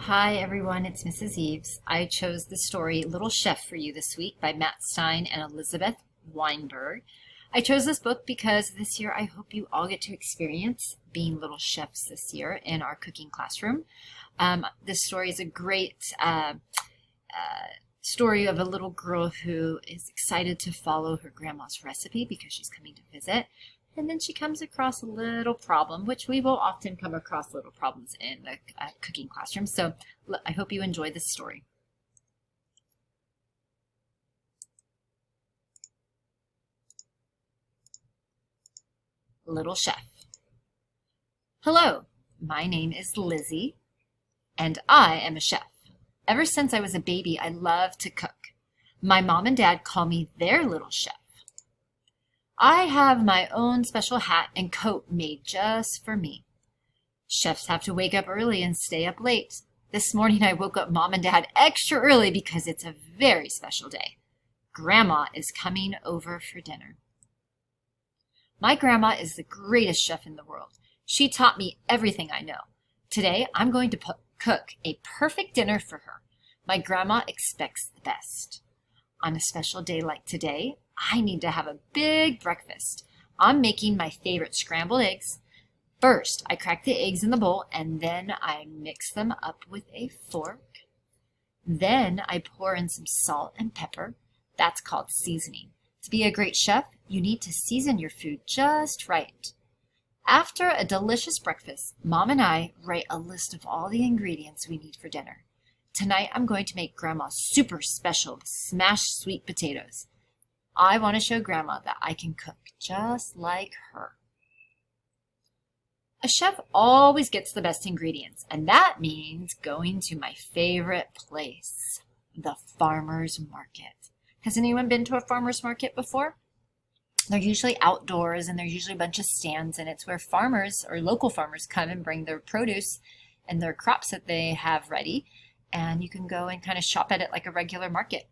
Hi everyone, it's Mrs. Eves. I chose the story Little Chef for you this week by Matt Stein and Elizabeth Weinberg. I chose this book because this year I hope you all get to experience being little chefs this year in our cooking classroom. This story is a great story of a little girl who is excited to follow her grandma's recipe because she's coming to visit. And then she comes across a little problem, which we will often come across little problems in the cooking classroom. So I hope you enjoy this story. Little Chef. Hello, my name is Lizzie, and I am a chef. Ever since I was a baby, I love to cook. My mom and dad call me their little chef. I have my own special hat and coat made just for me. Chefs have to wake up early and stay up late. This morning I woke up Mom and Dad extra early because it's a very special day. Grandma is coming over for dinner. My grandma is the greatest chef in the world. She taught me everything I know. Today I'm going to cook a perfect dinner for her. My grandma expects the best. On a special day like today, I need to have a big breakfast. I'm making my favorite scrambled eggs. First, I crack the eggs in the bowl and then I mix them up with a fork. Then I pour in some salt and pepper. That's called seasoning. To be a great chef, you need to season your food just right. After a delicious breakfast, Mom and I write a list of all the ingredients we need for dinner. Tonight, I'm going to make Grandma super special smashed sweet potatoes. I want to show Grandma that I can cook just like her. A chef always gets the best ingredients, and that means going to my favorite place, the farmer's market. Has anyone been to a farmer's market before? They're usually outdoors, and there's usually a bunch of stands, and it's where farmers or local farmers come and bring their produce and their crops that they have ready, and you can go and kind of shop at it like a regular market.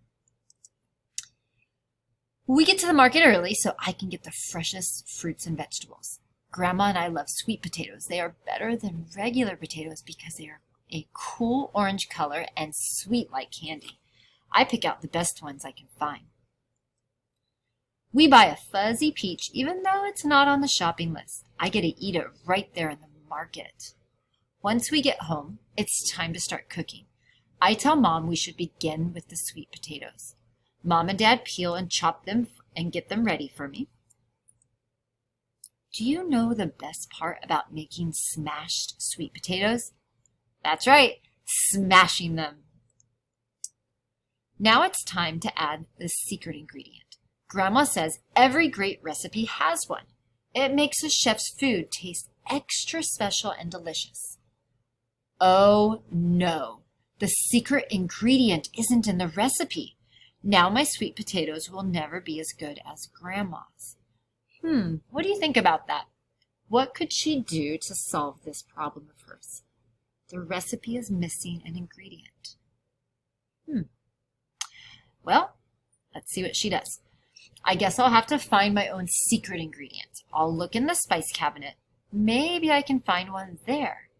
We get to the market early so I can get the freshest fruits and vegetables. Grandma and I love sweet potatoes. They are better than regular potatoes because they are a cool orange color and sweet like candy. I pick out the best ones I can find. We buy a fuzzy peach even though it's not on the shopping list. I get to eat it right there in the market. Once we get home, it's time to start cooking. I tell Mom we should begin with the sweet potatoes. Mom and Dad peel and chop them and get them ready for me. Do you know the best part about making smashed sweet potatoes? That's right, smashing them. Now it's time to add the secret ingredient. Grandma says every great recipe has one. It makes a chef's food taste extra special and delicious. Oh no, the secret ingredient isn't in the recipe. Now my sweet potatoes will never be as good as Grandma's. What do you think about that? What could she do to solve this problem of hers? The recipe is missing an ingredient. Well, let's see what she does. I guess I'll have to find my own secret ingredient. I'll look in the spice cabinet. Maybe I can find one there.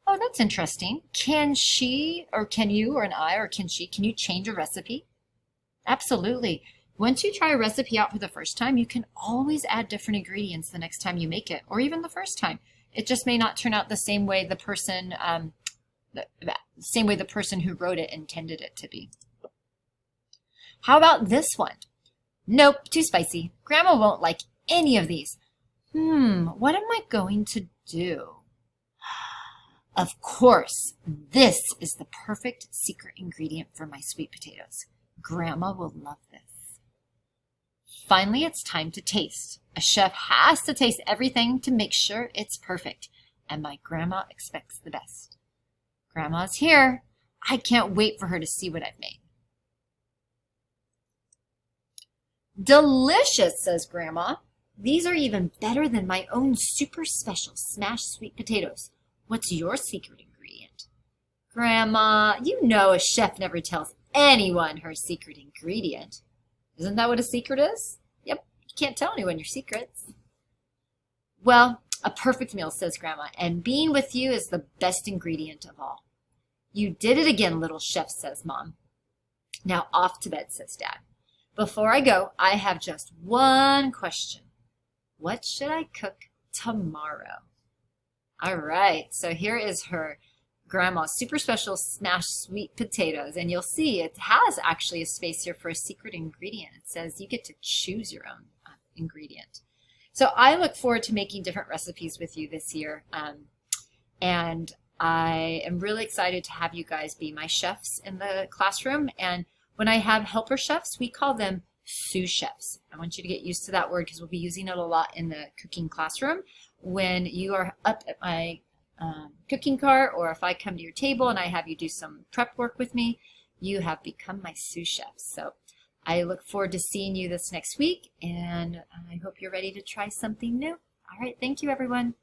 Oh, that's interesting. Can she, or can you, or can you change a recipe? Absolutely. Once you try a recipe out for the first time, you can always add different ingredients the next time you make it, or even the first time. It just may not turn out the same way the person who wrote it intended it to be. How about this one? Nope, too spicy. Grandma won't like any of these. What am I going to do? Of course, this is the perfect secret ingredient for my sweet potatoes. Grandma will love this. Finally, it's time to taste. A chef has to taste everything to make sure it's perfect, and my grandma expects the best. Grandma's here. I can't wait for her to see what I've made. Delicious, says Grandma. These are even better than my own super special smashed sweet potatoes. What's your secret ingredient? Grandma, you know a chef never tells anyone her secret ingredient. Isn't that what a secret is? Yep, you can't tell anyone your secrets. Well, a perfect meal, says Grandma, and being with you is the best ingredient of all. You did it again, little chef, says Mom. Now off to bed, says Dad. Before I go, I have just one question. What should I cook tomorrow? All right, so here is her grandma's super special smashed sweet potatoes. And you'll see it has actually a space here for a secret ingredient. It says you get to choose your own ingredient. So I look forward to making different recipes with you this year. And I am really excited to have you guys be my chefs in the classroom. And when I have helper chefs, we call them sous chefs. I want you to get used to that word because we'll be using it a lot in the cooking classroom. When you are up at my cooking cart, or if I come to your table and I have you do some prep work with me, you have become my sous chefs. So I look forward to seeing you this next week, and I hope you're ready to try something new. All right, thank you, everyone.